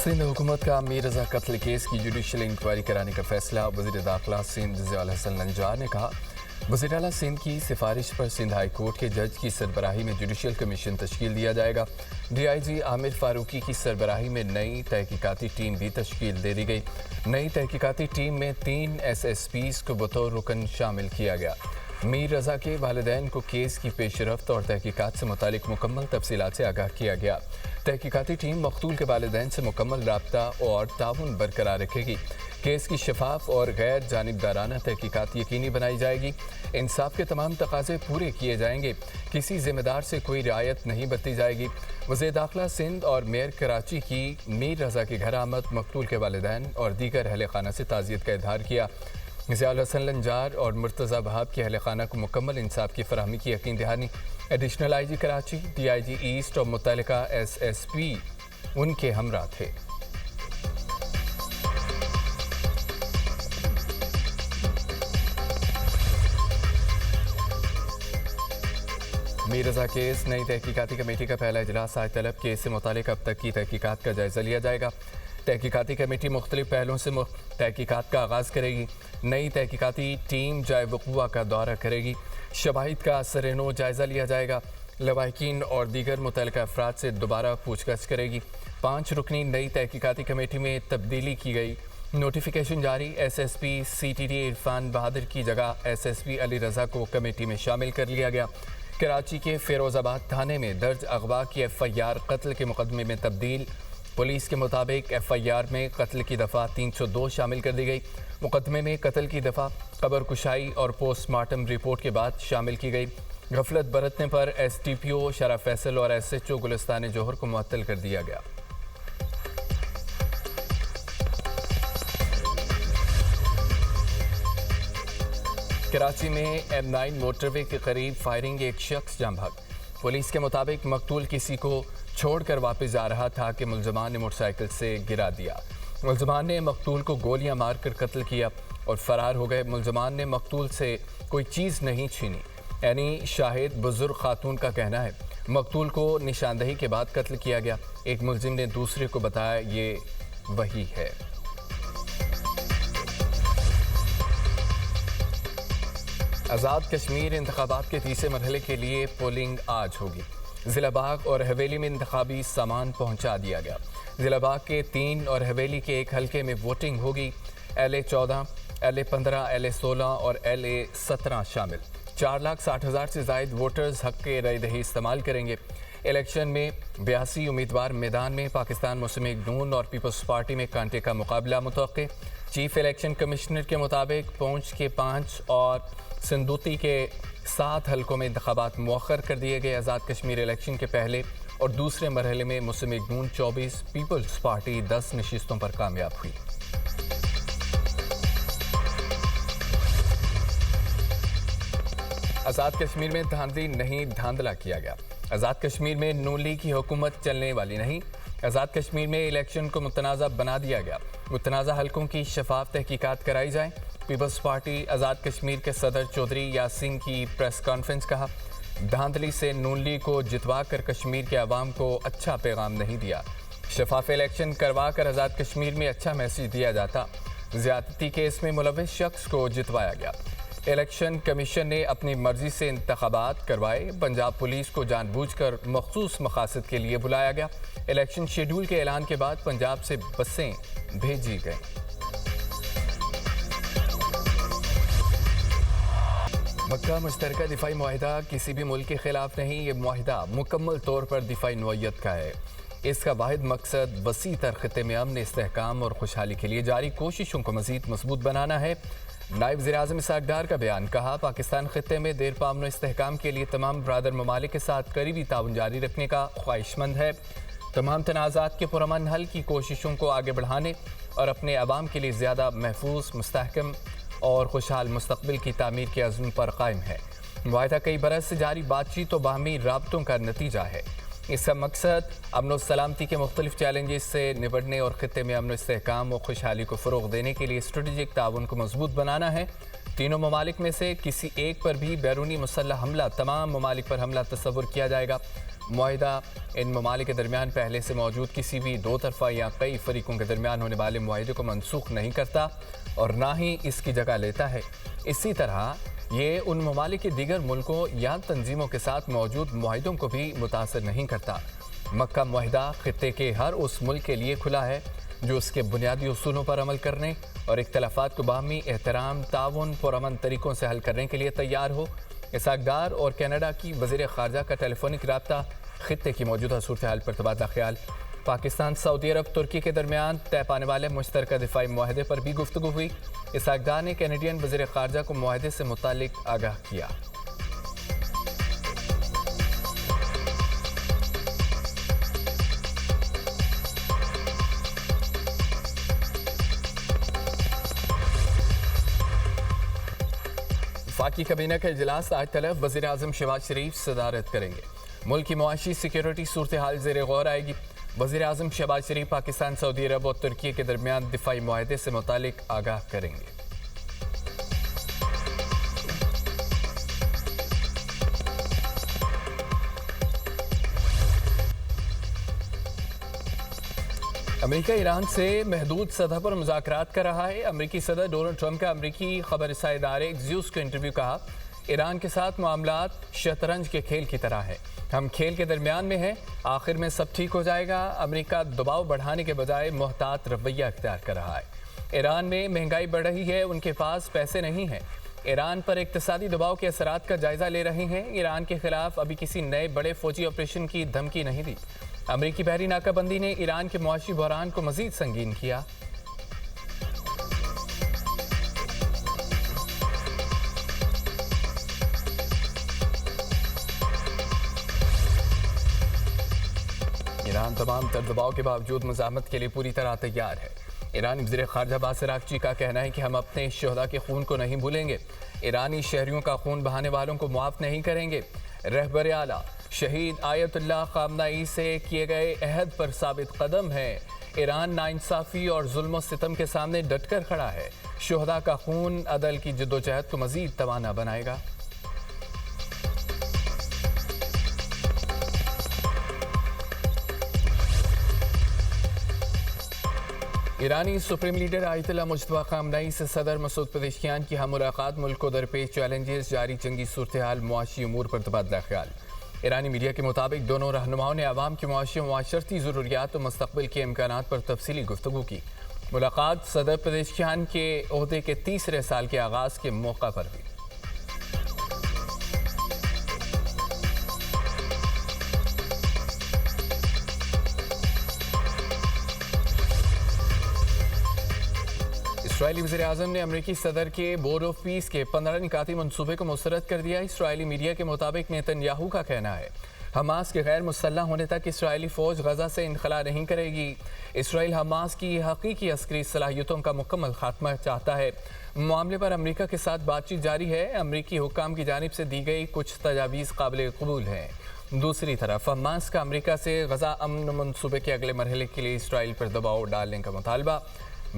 सिंध हुकूमत का मीर रजा कत्ल केस की जुडिशल इंक्वायरी कराने का फैसला। वज़ीर दाखिला सिंध ज़ियाउल हसन नंजार ने कहा, वज़ीर आला सिंध की सिफारिश पर सिंध हाई कोर्ट के जज की सरबराही में जुडिशल कमीशन तश्कील दिया जाएगा। DIG आमिर फारूकी की सरबराही में नई तहकीकाती टीम भी तश्कील दे दी गई। नई तहकीकाती टीम में 3 SSPs को बतौर रुकन शामिल किया गया। मीर रजा के वालिदैन को केस की पेशरफ्त और तहकीकात से मुतालिक मुकम्मल तफसीलात से आगाह किया गया। तहकीकाती टीम मकतूल के वालिदैन से मुकम्मल राब्ता और ताउन बरकरार रखेगी। केस की शफाफ और गैर जानिबदाराना तहकीकात यकीनी बनाई जाएगी। इंसाफ के तमाम तकाजे पूरे किए जाएंगे। किसी जिम्मेदार से कोई रियायत नहीं बरती जाएगी। वज़ीर दाखिला सिंध और मेयर कराची की मीर रजा के घर आमद मकतूल के वालिदैन और दीगर अहले खाना से ताज़ियत का इजहार किया। ज़ियाउल हसन नंजार और मुर्तज़ा वहाब के अहले खाना को मुकम्मल इंसाफ की फराहमी की यकीन दहानी। Additional IG Karachi, DIG east और मुतल्लिका SSP उनके हमरा थे। मीर रजा केस नई तहकीकाती कमेटी का पहला इजलास आज तलब। केस से मुतालिक अब तक की तहकीकात का जायजा लिया जाएगा। तहकीकाती कमेटी मुख्तलिफ पहलुओं से तहकीकात का आगाज़ करेगी। नई तहकीकाती टीम जाए वक़ुआ का दौरा करेगी। शवाहिद का असर-ए-नो जायज़ा लिया जाएगा। लवाहिकीन और दीगर मुतल्लिका अफराद से दोबारा पूछताछ करेगी। 5 रुकनी नई तहकीकाती कमेटी में तब्दीली की गई। नोटिफिकेशन जारी। SSP CTD इरफान बहादुर की जगह SSP अली रज़ा को कमेटी में शामिल कर लिया गया। कराची के फिरोज़ाबाद थाने में दर्ज अगवा की FIR कत्ल के मुकदमे में तब्दील। पुलिस के मुताबिक FIR में कत्ल की दफ़ा 302 शामिल कर दी गई। मुकदमे में कत्ल की दफ़ा कबर कुशाई और पोस्टमार्टम रिपोर्ट के बाद शामिल की गई। गफलत बरतने पर SDPO शरा फैसल और SHO गुलिस्तान जौहर को मुअत्तल कर दिया गया। कराची में M9 मोटरवे के करीब फायरिंग, एक शख्स जाम भाग। पुलिस के मुताबिक मकतूल किसी को छोड़कर वापस जा रहा था कि मुलजमान ने मोटरसाइकिल से गिरा दिया। मुलजमान ने मकतूल को गोलियां मारकर कत्ल किया और फरार हो गए। मुलजमान ने मकतूल से कोई चीज़ नहीं छीनी, यानी शाहिद बुजुर्ग खातून का कहना है। मकतूल को निशानदही के बाद कत्ल किया गया। एक मुलजिम ने दूसरे को बताया ये वही है। आज़ाद कश्मीर इंतखाबात के तीसरे मरहले के लिए पोलिंग आज होगी। ज़िला बाग और हवेली में इंतखाबी सामान पहुंचा दिया गया। ज़िला बाग के 3 और हवेली के 1 हलके में वोटिंग होगी। LA 14, LA 15, LA 16 और LA 17 शामिल। 4,60,000 से ज़ायद वोटर्स हक़ के राय दही इस्तेमाल करेंगे। इलेक्शन में 82 उम्मीदवार मैदान में। पाकिस्तान मुस्लिम लीग नून और पीपल्स पार्टी में कांटे का मुकाबला मुतवक्के। चीफ इलेक्शन कमिश्नर के मुताबिक पहुंच के 5 और सिंदूती के 7 हलकों में इंतखाबात मुअख्खर कर दिए गए। आज़ाद कश्मीर इलेक्शन के पहले और दूसरे मरहले में मुस्लिम लीग नून 24, पीपल्स पार्टी 10 नशिस्तों पर कामयाब हुई। आज़ाद कश्मीर में धांधली नहीं, धांधला किया गया। आज़ाद कश्मीर में नून लीग की हुकूमत चलने वाली नहीं। आज़ाद कश्मीर में इलेक्शन को मुतनाज़ा बना दिया गया। मुतनाज़ा हलकों की शफाफ तहकीकात कराई जाए। पीपल्स पार्टी आज़ाद कश्मीर के सदर चौधरी यासीन की प्रेस कॉन्फ्रेंस। कहा, धांधली से नून लीग को जितवा कर कश्मीर के अवाम को अच्छा पैगाम नहीं दिया। शफाफ इलेक्शन करवा कर आज़ाद कश्मीर में अच्छा मैसेज दिया जाता। ज़्यादती केस में मुलव्विस शख्स को जितवाया गया। इलेक्शन कमीशन ने अपनी मर्जी से इंतखाबात करवाए। पंजाब पुलिस को जानबूझकर मखसूस मकासद के लिए बुलाया गया। इलेक्शन शेड्यूल के ऐलान के बाद पंजाब से बसें भेजी गईं। मक्का मुश्तरका दिफाई मुआहिदा किसी भी मुल्क के खिलाफ नहीं। ये मुआहिदा मुकम्मल तौर पर दिफाई नौइयत का है। इसका वाहिद मकसद वसी तर खित्ते में अमन, इस्तेहकाम और खुशहाली के लिए जारी कोशिशों को मज़ीद मजबूत बनाना है। नायब वज़ीर-ए-आज़म इसहाक डार का बयान। कहा, पाकिस्तान खित्ते में देरपा अमन इस्तेहकाम के लिए तमाम ब्रादर ममालिक के साथ करीबी ताउन जारी रखने का ख्वाहिशमंद है। तमाम तनाज़ात के पुरअमन हल की कोशिशों को आगे बढ़ाने और अपने अवाम के लिए ज़्यादा महफूज, मुस्तहकम और खुशहाल मुस्तक़बिल की तामीर के अज़्म पर कायम है। मुआहिदा कई बरस से जारी बातचीत और बाहमी राबतों का नतीजा है। इसका मकसद अमन और सलामती के मुख्तलिफ चैलेंजेस से निपटने और खित्ते में अमन, इस्तेहकाम और खुशहाली को फ़रोग़ देने के लिए स्ट्रेटेजिक ताउन को मजबूत बनाना है। تینوں ممالک میں سے کسی ایک پر بھی بیرونی مسلح حملہ تمام ممالک پر حملہ تصور کیا جائے گا۔ معاہدہ ان ممالک کے درمیان پہلے سے موجود کسی بھی دو طرفہ یا کئی فریقوں کے درمیان ہونے والے معاہدے کو منسوخ نہیں کرتا اور نہ ہی اس کی جگہ لیتا ہے۔ اسی طرح یہ ان ممالک کے دیگر ملکوں یا تنظیموں کے ساتھ موجود معاہدوں کو بھی متاثر نہیں کرتا۔ مکہ معاہدہ خطے کے ہر اس ملک کے لیے کھلا ہے جو اس کے بنیادی اصولوں پر عمل کرنے اور اختلافات کو باہمی احترام، تعاون، پرامن طریقوں سے حل کرنے کے لیے تیار ہو۔ اسحاق ڈار اور کینیڈا کی وزیر خارجہ کا ٹیلی فونک رابطہ، خطے کی موجودہ صورتحال پر تبادلہ خیال۔ پاکستان، سعودی عرب، ترکی کے درمیان طے پانے والے مشترکہ دفاعی معاہدے پر بھی گفتگو ہوئی۔ اسحاق ڈار نے کینیڈین وزیر خارجہ کو معاہدے سے متعلق آگاہ کیا۔ وفاقی کابینہ کا اجلاس آج طلب وزیر اعظم شہباز شریف صدارت کریں گے۔ ملک کی معاشی سیکیورٹی صورتحال زیر غور آئے گی۔ وزیر اعظم شہباز شریف پاکستان، سعودی عرب اور ترکی کے درمیان دفاعی معاہدے سے متعلق آگاہ کریں گے۔ امریکہ ایران سے محدود سطح پر مذاکرات کر رہا ہے۔ امریکی صدر ڈونلڈ ٹرمپ کا امریکی خبر رساں ادارے ایکزیوس کو انٹرویو کہا، ایران کے ساتھ معاملات شطرنج کے کھیل کی طرح ہے، ہم کھیل کے درمیان میں ہیں، آخر میں سب ٹھیک ہو جائے گا۔ امریکہ دباؤ بڑھانے کے بجائے محتاط رویہ اختیار کر رہا ہے۔ ایران میں مہنگائی بڑھ رہی ہے، ان کے پاس پیسے نہیں ہیں۔ ایران پر اقتصادی دباؤ کے اثرات کا جائزہ لے رہے ہیں۔ ایران کے خلاف ابھی کسی نئے بڑے فوجی آپریشن کی دھمکی نہیں دی۔ امریکی بحری ناکہ بندی نے ایران کے معاشی بحران کو مزید سنگین کیا۔ ایران تمام تر دباؤ کے باوجود مزاحمت کے لیے پوری طرح تیار ہے۔ ایرانی وزیر خارجہ عباس عراقچی کا کہنا ہے کہ ہم اپنے شہداء کے خون کو نہیں بھولیں گے، ایرانی شہریوں کا خون بہانے والوں کو معاف نہیں کریں گے۔ رہبر اعلیٰ شہید آیت اللہ خامنئی سے کیے گئے عہد پر ثابت قدم ہے۔ ایران ناانصافی اور ظلم و ستم کے سامنے ڈٹ کر کھڑا ہے۔ شہداء کا خون عدل کی جدوجہد کو مزید توانا بنائے گا۔ ایرانی سپریم لیڈر آیت اللہ مجتبیٰ خامنئی سے صدر مسعود پزشکیان کی ہم ملاقات، ملک کو درپیش چیلنجز، جاری جنگی صورتحال، معاشی امور پر تبادلہ خیال۔ ایرانی میڈیا کے مطابق دونوں رہنماؤں نے عوام کی معاشی و معاشرتی ضروریات و مستقبل کے امکانات پر تفصیلی گفتگو کی۔ ملاقات صدر پزشکیان کے عہدے کے تیسرے سال کے آغاز کے موقع پر ہوئی۔ اسرائیلی وزیر اعظم نے امریکی صدر کے بورڈ آف پیس کے 15 نکاتی منصوبے کو مسترد کر دیا۔ اسرائیلی میڈیا کے مطابق نیتن یاہو کا کہنا ہے، حماس کے غیر مسلح ہونے تک اسرائیلی فوج غزہ سے انخلا نہیں کرے گی۔ اسرائیل حماس کی حقیقی عسکری صلاحیتوں کا مکمل خاتمہ چاہتا ہے۔ معاملے پر امریکہ کے ساتھ بات چیت جاری ہے۔ امریکی حکام کی جانب سے دی گئی کچھ تجاویز قابل قبول ہیں۔ دوسری طرف حماس کا امریکہ سے غزہ امن منصوبے کے اگلے مرحلے کے لیے اسرائیل پر دباؤ ڈالنے کا مطالبہ۔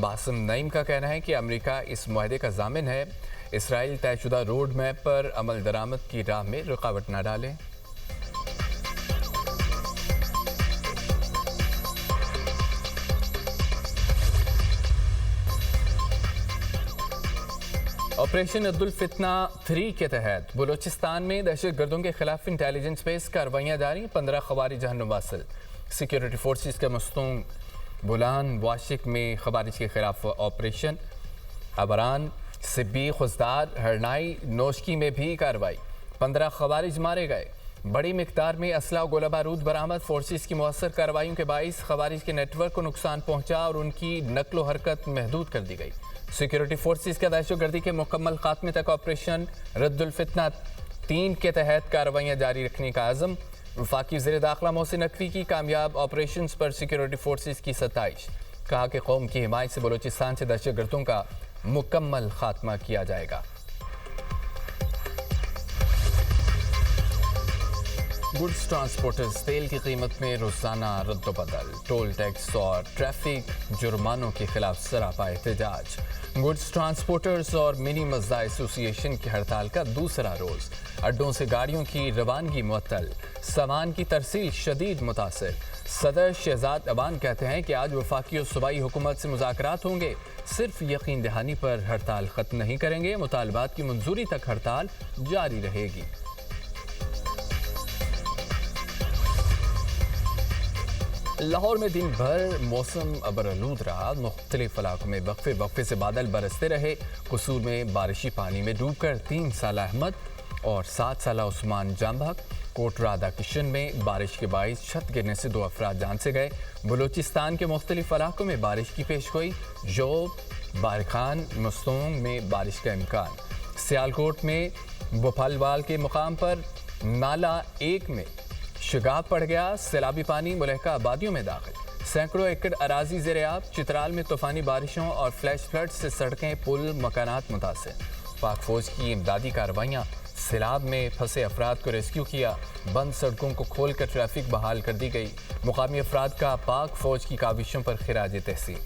باسم نعیم کا کہنا ہے کہ امریکہ اس معاہدے کا ضامن ہے، اسرائیل طے شدہ روڈ میپ پر عمل درآمد کی راہ میں رکاوٹ نہ ڈالے۔ آپریشن عبدالفتنہ 3 کے تحت بلوچستان میں دہشت گردوں کے خلاف انٹیلیجنس بیس کارروائیاں جاری، 15 خوارج جہنم واصل۔ سیکیورٹی فورسز کا مستونگ بولان واشک میں خوارج کے خلاف آپریشن، ابران، سبی، خزدار، ہرنائی، نوشکی میں بھی کارروائی، 15 خوارج مارے گئے۔ بڑی مقدار میں اسلحہ و گولہ بارود برآمد۔ فورسز کی مؤثر کارروائیوں کے باعث خوارج کے نیٹ ورک کو نقصان پہنچا اور ان کی نقل و حرکت محدود کر دی گئی۔ سیکیورٹی فورسز کا دہشت گردی کے مکمل خاتمے تک آپریشن رد الفتنہ 3 کے تحت کارروائیاں جاری رکھنے کا عزم۔ وفاقی وزیر داخلہ محسن نقوی کی کامیاب آپریشنز پر سیکیورٹی فورسز کی ستائش، کہا کہ قوم کی حمایت سے بلوچستان سے دہشت گردوں کا مکمل خاتمہ کیا جائے گا۔ गुड्स ट्रांसपोर्टर्स तेल की कीमत में रोजाना रद्दबदल, टोल टैक्स और ट्रैफिक जुर्मानों के खिलाफ सरापा एहतजाज। गुड्स ट्रांसपोर्टर्स और मिनी मज़दा एसोसिएशन की हड़ताल का दूसरा रोज। अड्डों से गाड़ियों की रवानगी मुअत्तल, सामान की तरसील शदीद मुतासर। सदर शहजाद अबान कहते हैं कि आज वफाकी और सूबाई हुकूमत से मुज़ाकरात होंगे, सिर्फ यकीन दहानी पर हड़ताल खत्म नहीं करेंगे, मुतालबात की मंजूरी तक हड़ताल जारी रहेगी। लाहौर में दिन भर मौसम अबरआलूद रहा। मुख्तलिफ इलाकों में वक्फे वक्फे से बादल बरसते रहे। कसूर में बारिशी पानी में डूबकर 3 साल अहमद और 7 साल उस्मान जाम बहक। कोटरा दाकिशन में बारिश के बाइस छत गिरने से 2 अफराद जान से गए। बलूचिस्तान के मुख्तलिफ इलाकों में बारिश की पेशगोई। जोब, बारखान, मस्तोंग में बारिश का इम्कान। सियालकोट में बुफलवाल के मुकाम पर नाला 1 में शिगाब पड़ गया। सैलाबी पानी मुलहका आबादियों में दाखिल। सैकड़ों एकड़ अराजी ज़ेर-ए-आब। चित्राल में तूफानी बारिशों और फ्लैश फ्लड से सड़कें, पुल, मकानात मुतासिर। पाक फौज की इमदादी कार्रवाइयाँ। सैलाब में फंसे अफराद को रेस्क्यू किया। बंद सड़कों को खोलकर ट्रैफिक बहाल कर दी गई। मुकामी अफराद का पाक फौज की काविशों पर खिराज तहसीन।